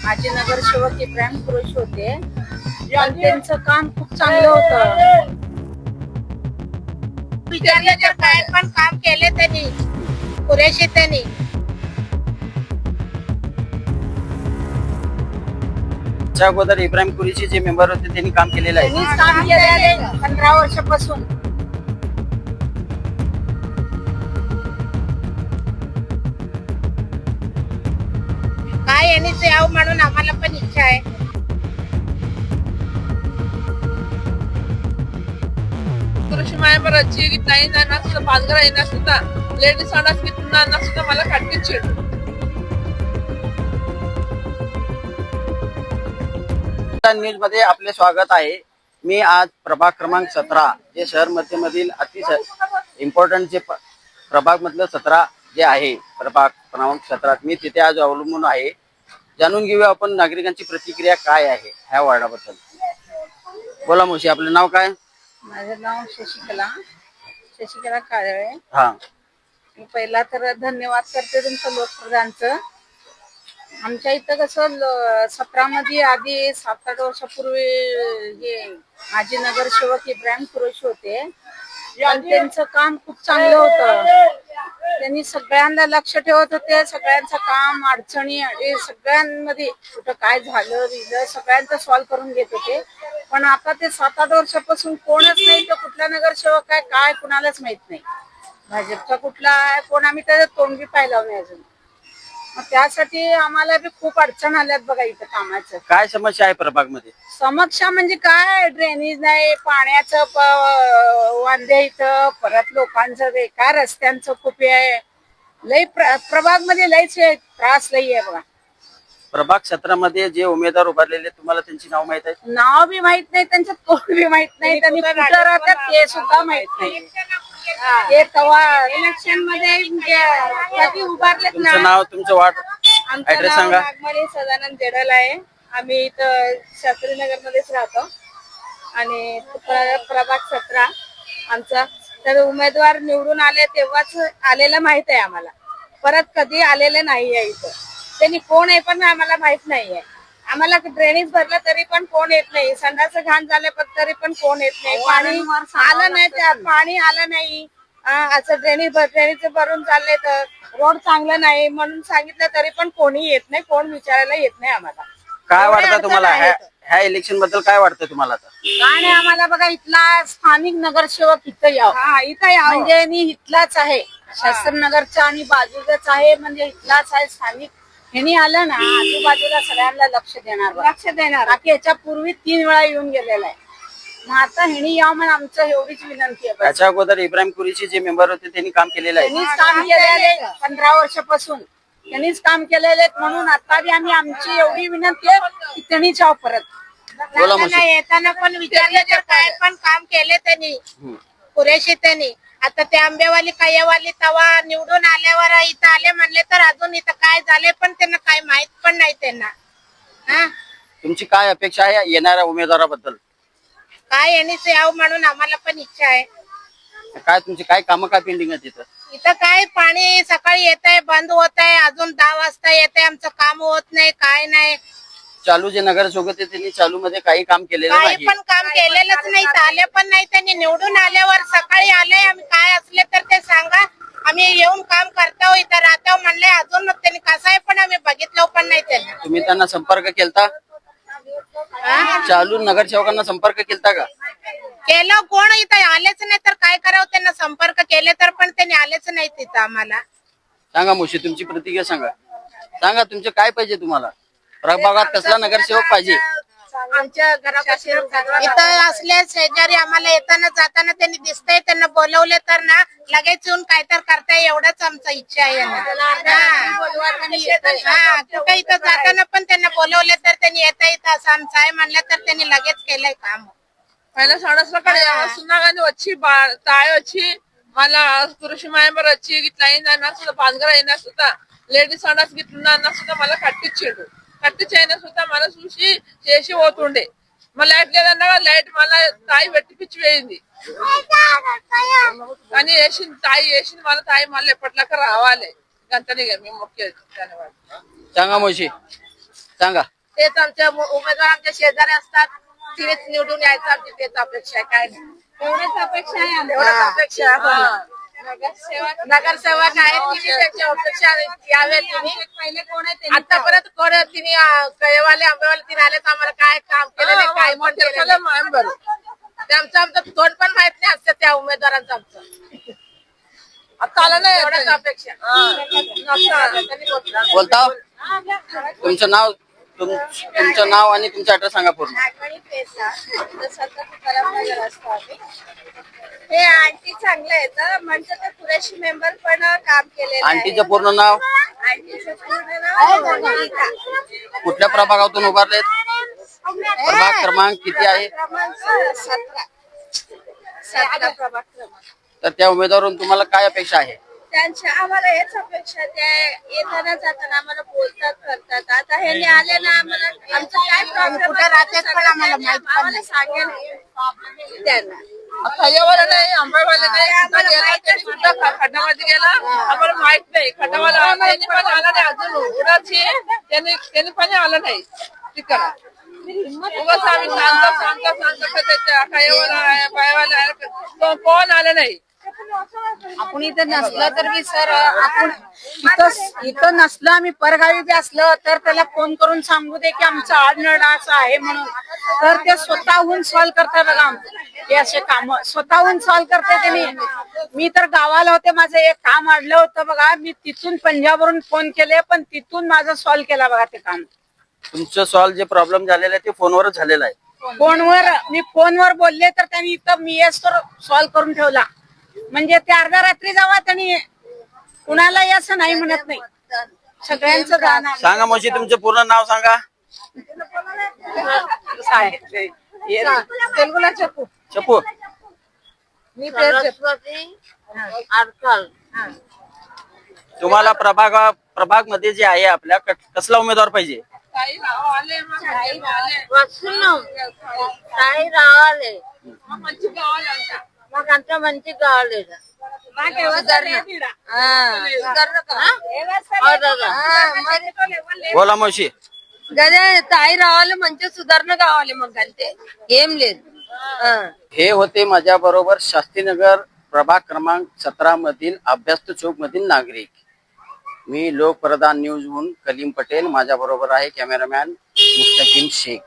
माझे नगरसेवक इब्राहिम कुरेशी होते. पण त्यांचं काम खूप चांगलं होतं. विचारल्याच्या काय पण काम केले त्यांनी पुरेशी त्यांनी. त्या अगोदर इब्राहिम कुरेशी जे मेंबर होते त्यांनी काम केलेलं आहे. त्यांनीच काम केलेलं 15 वर्षापासून. काय यांनीच यावं म्हणून आम्हाला पण इच्छा आहे. ಕೃಷಿ ಮಾಯಮರ ಅಚ್ಚಿಗೆ ತಾಯಿನ ನಷ್ಟ ಪಾಲ್ಗರ ಏನಸುತ್ತ ಲೇಡೀಸ್ ಅಣ್ಣಸ್ಗೆ ತುನ್ನ ನಷ್ಟ मला ಕಟ್ಟಿಚ್ಚಿಡು न्यूज मध्ये आपले स्वागत आहे. मी आज प्रभाग क्रमांक 17 जे शहर मध्यमधील अतिशय इम्पॉर्टंट जे प्रभाग मधलं 17 जे आहे प्रभाग क्रमांक 17 मी तिथे आज अवलंबून आहे. जाणून घेऊया आपण नागरिकांची प्रतिक्रिया काय आहे ह्या वार्डाबद्दल. बोला मुशी, आपलं नाव काय? माझं नाव शशिकला काळे. हा, मी पहिला तर धन्यवाद करते तुमचं लोकप्रधानचं. आमच्या इथं कसं 17 मध्ये आधी 7-8 वर्षापूर्वी हे माझे नगरसेवक इब्राहिम कुरेशी होते. पण त्यांचं काम खूप चांगलं होतं. त्यांनी सगळ्यांना लक्ष ठेवत होते. सगळ्यांचं काम अडचणी सगळ्यांमध्ये कुठं काय झालं सगळ्यांचं सॉल्व्ह करून घेत होते. पण आता ते 7-8 वर्षापासून कोणच नाही. तर कुठला नगरसेवक आहे काय कुणालाच माहित नाही. भाजपचा कुठला आहे कोण, आम्ही त्याचं तोंड बी पाहिलं नाही अजून. मग त्यासाठी आम्हाला बी खूप अडचण आल्यात बघा इथं कामाचं. काय समस्या आहे प्रभाग मध्ये? समस्या म्हणजे काय, ड्रेनेज नाही, पाण्याचं वांदे इथं, परत लोकांचं बेकार रस्त्यांचं खूप आहे. लई प्रभाग मध्ये लईच त्रास लई आहे बघा. प्रभाग 17 मध्ये जे उमेदवार उभारलेले तुम्हाला त्यांची नाव माहित आहे? नाव बी माहित नाही, त्यांचं तोंड बी माहित नाही, त्यांनी कुठं राहतात ते सुद्धा माहित नाही. ते तेव्हा इलेक्शन मध्ये कधी उभारलेत तुमचं ना. नाव, तुमचं वार्ड आमचं ऍड्रेस नाव सांगा. नागमणी सदानंद जेडल आहे. आम्ही इथं शास्त्रीनगर मध्येच राहतो आणि प्रभाग 17 आमचा. तर उमेदवार निवडून आले तेव्हाच आलेलं माहित आहे आम्हाला, परत कधी आलेले नाहीये इथं. त्यांनी कोण आहे पण आम्हाला माहित नाहीये. आम्हाला ड्रेनेज भरलं तरी पण कोण येत नाही, संडाचं घाण झाले पण तरी पण कोण येत नाही. पाणी आलं नाही, त्यात पाणी आलं नाही. असं ड्रेनेज भरून चालले तर रोड चांगलं नाही म्हणून सांगितलं तरी पण कोणी येत नाही, कोण विचारायला येत नाही आम्हाला. काय वाटतं तुम्हाला ह्या इलेक्शन बद्दल? काय वाटतं तुम्हाला आता? काय नाही, आम्हाला बघा इथला स्थानिक नगरसेवक इथं यावं. इथं यावं म्हणजे मी इथलाच आहे, शास्त्रनगरचा आणि बाजूलाच आहे, म्हणजे इथलाच आहे स्थानिक. ह्यांनी आलं ना आजूबाजूला सगळ्यांना लक्ष देणार. बाकी याच्या पूर्वी 3 वेळा येऊन गेलेला आहे. मग आता ह्यांनी यावं म्हणून आमचं एवढीच विनंती आहे. त्याच्या अगोदर इब्राहिम कुरेशी जे मेंबर होते त्यांनी काम केलेलं आहे. त्यांनीच काम केलेले 15 वर्षापासून त्यांनीच काम केलेले म्हणून आता बी आम्ही आमची एवढी विनंती आहे की त्यांनीच यावं परत. बोला मुशी. येताना पण विचारल्याच्या काय पण काम केले त्यांनी पुरेशी त्यांनी. आता ते आंबेवाली कायवाली तवा निवडून आल्यावर इथं आले म्हणले तर अजून इथं काय झाले पण त्यांना काय माहित पण नाही त्यांना. तुमची काय अपेक्षा आहे येणाऱ्या उमेदवाराबद्दल? काय यांनीच यावं म्हणून आम्हाला पण इच्छा आहे. काय तुमची काय कामं काय पेंडिंग आहे तिथं? इथं काय पाणी सकाळी येत आहे बंद होत आहे, अजून 10 वाजता येत आहे, आमचं काम होत नाही काय नाही. चालू जे नगरसेवक होते त्यांनी चालू मध्ये काही काम केलेलं काही नाही. पण काम केलेलंच नाही, आले पण नाही. त्यांनी निवडून आल्यावर सकाळी आले, आम्ही काय असले तर ते सांगा, आम्ही येऊन काम करतो इथं राहतो म्हणले. अजून त्यांनी कसं आहे पण आम्ही बघितलं पण नाही त्यांना. तुम्ही त्यांना संपर्क केलता? चालू नगरसेवकांना संपर्क केलता का? केलं, कोण इथं आलेच नाही तर काय करावं. त्यांना संपर्क केले तर पण त्यांनी आलेच नाही तिथं आम्हाला. सांगा मुशी, तुमची प्रतिक्रिया सांगा. सांगा तुमचे काय पाहिजे तुम्हाला? प्रभागात कसला नगरसेवक पाहिजे? आमच्या घरापाशी इथं असले शेजारी आम्हाला येताना जाताना त्यांनी दिसतंय, त्यांना बोलवले तर ना लगेच येऊन काय तर करताय, एवढंच आमचा इच्छा आहे यांना. कुठं इथं जाताना पण त्यांना बोलवले तर त्यांनी येता येतं असं आमचं आहे म्हणलं तर त्यांनी लगेच केलंय काम. పైన సంవత్సరాలు వస్తున్నా కానీ వచ్చి తాయి వచ్చి మళ్ళా కృషి మాయమర వచ్చి ఇట్లా అయింది అన్నా సుధా పాల్గర అయినా సుధా లేడీస్ అన్నా ఇట్లున్నా అన్నా సుధా మళ్ళీ కట్టించాడు. కట్టించైనా సుధా మళ్ళీ చూసి చేసి పోతుండే. మళ్ళీ లైట్ లేదన్నా లైట్ మళ్ళీ తాయి పెట్టిపిచ్చి వేయింది కానీ వేసింది తాయి వేసింది. మళ్ళీ తాయి మళ్ళీ ఎప్పటిలాగా రావాలి. గంటనే మేము మొక్కేది. ధన్యవాదాలు. सांगा मुशी, सांगा. तेच आमच्या उमेदवार आमच्या शेजारी असतात, तिनेच निवडून यायचं, आमची तेच अपेक्षा आहे. काय नाही, एवढंच अपेक्षा आहे आमची. एवढंच अपेक्षा आहे. हो. नगरसेवक आहेत, तिने त्यांची अपेक्षा यावे तिने. पहिले कोण आहे त्यांनी आतापर्यंत कोण तिने कळेवाले आंबेवाले तिने आले तर आम्हाला काय काम केलं नाही, काय पण केलं नाही. ते आमचं तोंड पण माहित नाही असतं त्या उमेदवारांचं आमचं. आता आलं नाही एवढंच अपेक्षा. बोलता तुमचं नाव तुमचं नाव आणि तुमचा ऍड्रेस सांगा पूर्ण. हे आंटी चांगले आहेत, म्हणजे ते पुरेशी मेंबर पण काम केलेलं आहे. आंटीचं पूर्ण नाव, आंटीचं पूर्ण नाव गीता. कुठल्या प्रभागातून उभारलेत, प्रभाग क्रमांक किती आहे, क्रमांक 17 प्रभाग क्रमांक. तर त्या उमेदवारून तुम्हाला काय अपेक्षा आहे? त्यांच्या आम्हाला हेच अपेक्षा, ते येताना जाताना आम्हाला बोलतात करतात. आता हे आले ना, आम्हाला आमचं काय प्रॉब्लेम आम्हाला सांगेल त्यांना. खयवाला नाही, आंबेवाला नाही, कुठं गेला त्यांनी सुद्धा खड्डामध्ये गेला, आम्हाला माहित नाही. खड्डावाला त्यांनी पण आला नाही अजून, उडाची त्यांनी पण आलं नाही. ठीक आहे, उगाच आम्ही सांगतो खयवाला पायवाला तो कोण आलं नाही. आपण इथं नसलं तर बी सर, आपण इथं नसलं, आम्ही परगावी बी असलं तर त्याला फोन करून सांगू दे की आमचं आडनड असं आहे म्हणून, तर ते स्वतःहून सॉल्व्ह करतात बघा. हे असे काम स्वतःहून सॉल्व्ह करते त्यांनी. मी तर गावाला होते, माझं एक काम अडलं होतं बघा, मी तिथून पंजाबवरून फोन केले, पण तिथून माझं सॉल्व्ह केला बघा ते काम. तुमचं सॉल्व जे प्रॉब्लेम झालेला आहे ते फोनवरच झालेला आहे. मी फोनवर बोलले तर त्यांनी इथं मी तर सॉल्व्ह करून ठेवला. म्हणजे ते अर्ध्या रात्री जावा, त्यांनी कुणालाही असं नाही म्हणत नाही, सगळ्यांचं जाणार. सांगा मावशी, तुमचं पूर्ण नाव सांगा. तेलगुला चप्पू. चप्पू, मी तुम्हाला प्रभाग मध्ये जे आहे आपल्या कसला उमेदवार पाहिजे? काही राव आले, मग काही आले, काही राहिले मग मंची गावाला आमच्या. मग आमच्या मंची गावले बोला मावशी. ताई रावाले म्हणजे सुधारणा गावाले मग ते गेम लेत. हे होते माझ्या बरोबर शास्त्रीनगर प्रभाग क्रमांक 17 मधील अभ्यास्त चौक मधील नागरिक. मी लोकप्रधान न्यूज हून कलीम पटेल, माझ्या बरोबर आहे कॅमेरामॅन मुस्तकीम शेख.